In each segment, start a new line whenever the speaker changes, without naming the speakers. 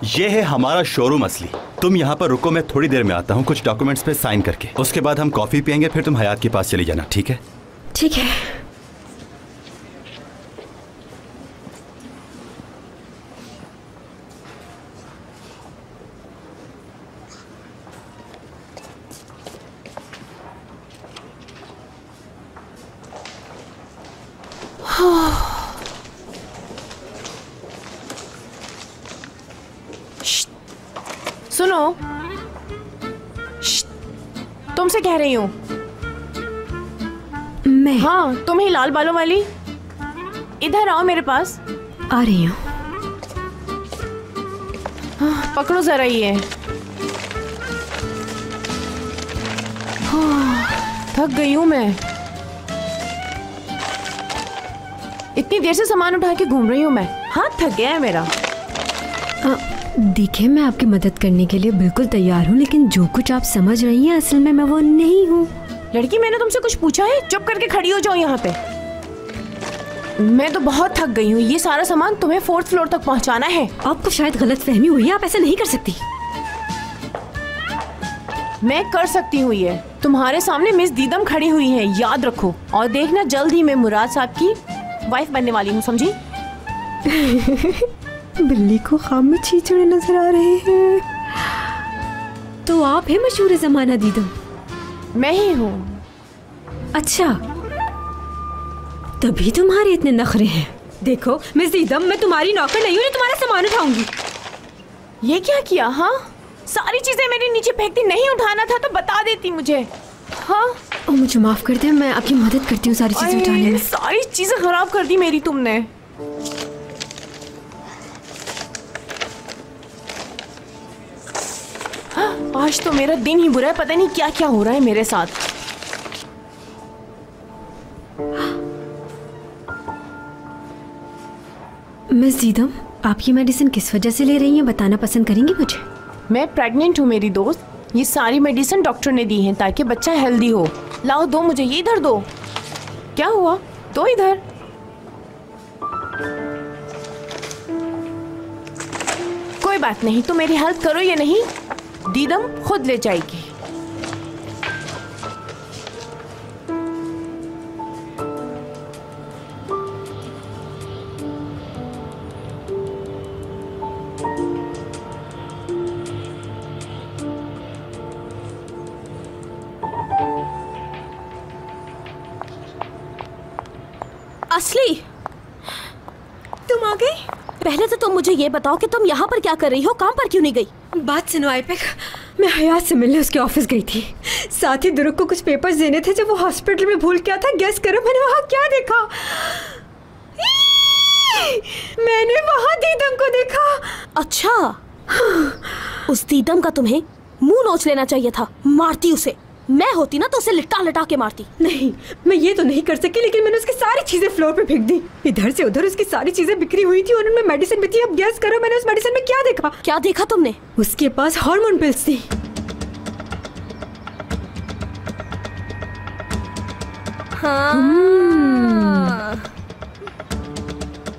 ये है हमारा शोरूम असली। तुम यहाँ पर रुको, मैं थोड़ी देर में आता हूँ कुछ डॉक्यूमेंट्स पे साइन करके। उसके बाद हम कॉफी पियेंगे, फिर तुम हयात के पास चली जाना, ठीक है?
ठीक है।
सुनो, तुमसे कह रही हूँ।
मैं?
हाँ, तुम ही लाल बालों वाली, इधर आओ मेरे पास।
आ रही हूँ।
हाँ, पकड़ो जरा ये। हाँ, थक गई हूँ मैं। इतनी देर से सामान उठा के घूम रही हूँ मैं। हाथ थक गया है मेरा।
देखिए, मैं आपकी मदद करने के लिए बिल्कुल तैयार हूँ, लेकिन जो कुछ आप समझ रही हैं असल में मैं वो नहीं हूँ।
लड़की, मैंने तुमसे कुछ पूछा है? चुप करके खड़ी हो जाओ यहाँ पे। मैं तो बहुत थक गई हूँ। ये सारा सामान तुम्हें 4th फ्लोर तक पहुँचाना है।
आपको शायद गलतफहमी हुई है, आप ऐसा नहीं कर सकती।
मैं कर सकती हूँ ये। तुम्हारे सामने मिस दीदम खड़ी हुई है, याद रखो। और देखना, जल्द ही मैं मुराद साहब की वाइफ बनने वाली हूँ, समझी?
बिल्ली को खाम में छींचड़े नजर आ रहे हैं। तो आप है मशहूर जमाना दीदम?
मैं ही हूँ।
अच्छा, तभी तुम्हारे इतने नखरे हैं। देखो मिस दीदम, मैं तुम्हारी नौकर नहीं हूँ, तुम्हारा सामान उठाऊंगी।
ये क्या किया? हाँ, सारी चीजें मेरे नीचे फेंकती। नहीं उठाना था तो बता देती मुझे। हाँ,
मुझे माफ कर दे, मैं आपकी मदद करती हूँ सारी चीजें उठाने में।
सारी चीजें खराब कर दी मेरी तुमने। आज तो मेरा दिन ही बुरा है। पता नहीं क्या क्या हो रहा है मेरे साथ।
मिस दीदम, आप ये मेडिसिन किस वजह से ले रही हैं, बताना पसंद करेंगी मुझे?
मैं प्रेग्नेंट हूँ मेरी दोस्त। ये सारी मेडिसिन डॉक्टर ने दी है ताकि बच्चा हेल्दी हो। लाओ, दो मुझे। ये इधर दो। क्या हुआ? दो इधर। कोई बात नहीं, तो मेरी हेल्प करो या नहीं, दीदम खुद ले जाएगी।
असली, तुम आ गई? पहले तो तुम मुझे ये बताओ कि तुम यहाँ पर क्या कर रही हो, काम पर क्यों नहीं गई?
बात सुनो आईपेक, मैं हयात से मिलने उसके ऑफिस गई थी। साथ ही दुरुक को कुछ पेपर्स देने थे जो वो हॉस्पिटल में भूल गया था। गेस करो मैंने वहाँ क्या देखा? मैंने वहाँ दीदम को देखा।
अच्छा, उस दीदम का तुम्हें मुंह नोच लेना चाहिए था। मारती उसे। मैं होती ना तो उसे लिटा लिटा के मारती।
नहीं, मैं ये तो नहीं कर सकी, लेकिन मैंने उसकी सारी चीजें फ्लोर पे फेंक दी। इधर से उधर उसकी सारी चीजें बिखरी हुई थी और उनमें मेडिसिन भी थी। अब गेस करो मैंने उस मेडिसिन में क्या देखा?
क्या देखा तुमने?
उसके पास हार्मोन पिल्स थी।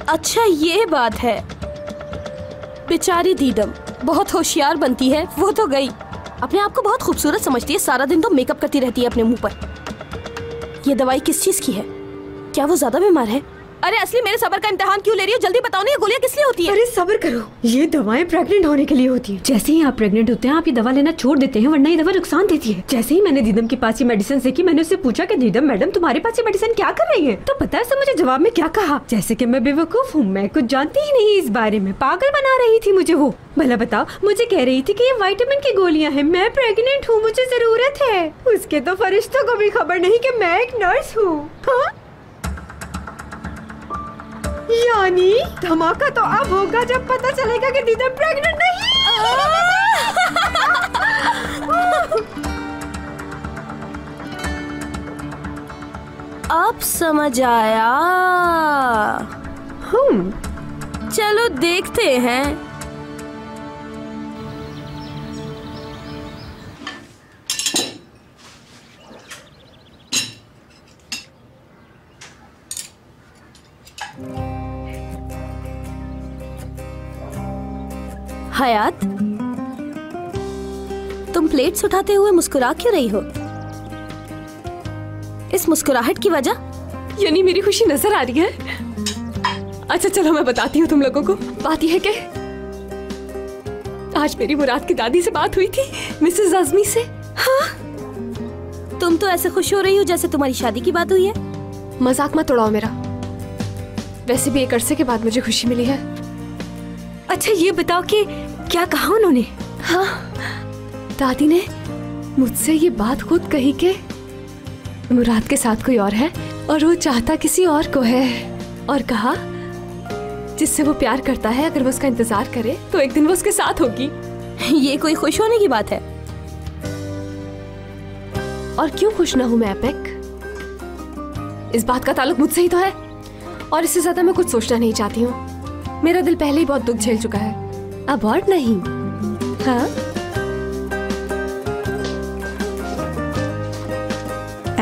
अच्छा, ये बात है। बेचारी दीदम बहुत होशियार बनती है। वो तो गई, अपने आप को बहुत खूबसूरत समझती है। सारा दिन तो मेकअप करती रहती है अपने मुंह पर। ये दवाई किस चीज की है? क्या वो ज्यादा बीमार है? अरे असली, मेरे सब्र का इम्तिहान क्यों ले रही हो? जल्दी बताओ ना, ये गोलियां किस लिए होती है?
अरे सब्र करो, ये दवाएं प्रेग्नेंट होने के लिए होती है। जैसे ही आप प्रेग्नेंट होते हैं आप ये दवा लेना छोड़ देते हैं, वरना ये दवा नुकसान देती है। जैसे ही मैंने दीदम के पास ये मेडिसिन देखी, मैंने उससे पूछा कि दीदम मैडम तुम्हारे पास ये मेडिसिन क्या कर रही है? तो पता है उसने मुझे जवाब में क्या कहा? जैसे कि मैं बेवकूफ हूँ, मैं कुछ जानती ही नहीं इस बारे में। पागल बना रही थी मुझे वो। भला बताओ, मुझे कह रही थी कि ये विटामिन की गोलियां हैं, मैं प्रेग्नेंट हूँ, मुझे जरूरत है। उसके तो फरिश्तों को भी खबर नहीं कि मैं एक नर्स हूँ। यानी धमाका तो अब होगा जब पता चलेगा कि दीदा प्रेग्नेंट नहीं।
अब समझ आया। चलो देखते हैं। हयात, तुम प्लेट्स उठाते हुए मुस्कुरा क्यों रही हो? इस मुस्कुराहट की वजह?
यानी मेरी खुशी नजर आ रही है? अच्छा चलो मैं बताती हूँ तुम लोगों को। बात यह है कि आज मेरी मुराद की दादी से बात हुई थी, मिसेस आजमी से।
हाँ, तुम तो ऐसे खुश हो रही हो जैसे तुम्हारी शादी की बात हुई है।
मजाक मत उड़ाओ मेरा। वैसे भी एक अरसे के बाद मुझे खुशी मिली है। अच्छा ये बताओ कि क्या कहा उन्होंने? हाँ, दादी ने मुझसे ये बात खुद कही कि मुराद के साथ कोई और है और वो चाहता किसी और को है, और कहा जिससे वो प्यार करता है अगर वो उसका इंतजार करे तो एक दिन वो उसके साथ होगी।
ये कोई खुश होने की बात है?
और क्यों खुश ना हूं मैं एपिक? इस बात का ताल्लुक मुझसे ही तो है, और इससे ज्यादा मैं कुछ सोचना नहीं चाहती हूँ। मेरा दिल पहले ही बहुत दुख झेल चुका है, अब और नहीं। हाँ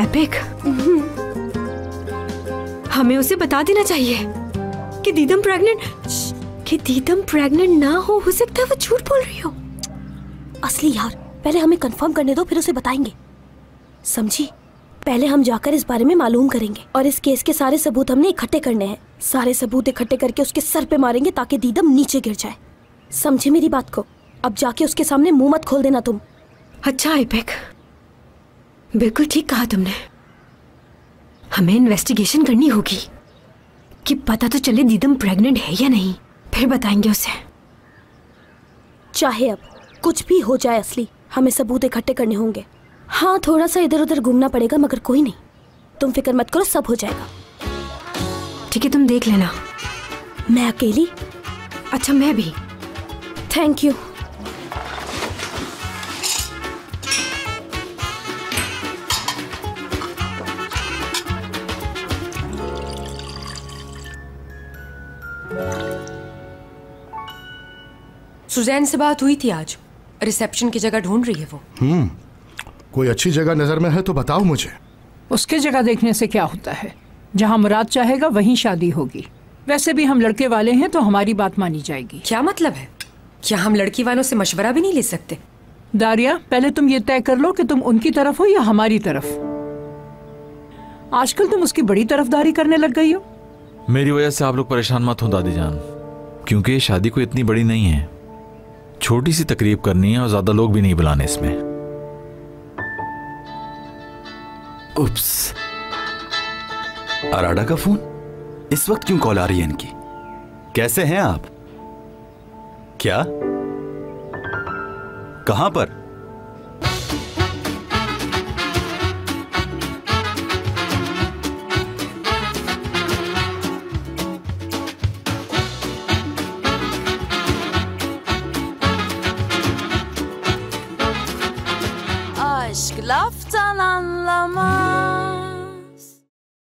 एपिक, हमें उसे बता देना चाहिए कि दीदम प्रेग्नेंट ना हो सकता है वो झूठ बोल रही हो।
असली यार, पहले हमें कंफर्म करने दो, फिर उसे बताएंगे, समझी? पहले हम जाकर इस बारे में मालूम करेंगे और इस केस के सारे सबूत हमने इकट्ठे करने हैं। सारे सबूत इकट्ठे करके उसके सर पे मारेंगे ताकि दीदम नीचे गिर जाए। समझे मेरी बात को? अब जाके उसके सामने मुंह मत खोल देना तुम।
अच्छा एपिक, बिल्कुल ठीक कहा तुमने। हमें इन्वेस्टिगेशन करनी होगी कि पता तो चले दीदम प्रेग्नेंट है या नहीं, फिर बताएंगे उसे।
चाहे अब कुछ भी हो जाए असली, हमें सबूत इकट्ठे करने होंगे। हाँ, थोड़ा सा इधर उधर घूमना पड़ेगा मगर कोई नहीं, तुम फिक्र मत करो, सब हो जाएगा।
ठीक है, तुम देख लेना।
मैं अकेली?
अच्छा मैं भी।
Thank you.
सुजैन से बात हुई थी आज, रिसेप्शन की जगह ढूंढ रही है वो।
कोई अच्छी जगह नजर में है तो बताओ मुझे।
उसके जगह देखने से क्या होता है, जहाँ मुराद चाहेगा वहीं शादी होगी। वैसे भी हम लड़के वाले हैं तो हमारी बात मानी जाएगी।
क्या मतलब है? क्या हम लड़की वालों से मशवरा भी नहीं ले सकते?
दारिया, पहले तुम ये तय कर लो कि तुम उनकी तरफ हो या हमारी तरफ। आजकल तुम उसकी बड़ी तरफदारी करने लग गई हो।
मेरी वजह से आप लोग परेशान मत हो दादी जान, क्योंकि ये शादी कोई इतनी बड़ी नहीं है। छोटी सी तकरीब करनी है और ज्यादा लोग भी नहीं बुलाने इसमें।
उप्स, अराडा का फोन? इस वक्त क्यों कॉल आ रही है इनकी? कैसे हैं आप? क्या? कहां पर?
Aşk laftan anlamaz.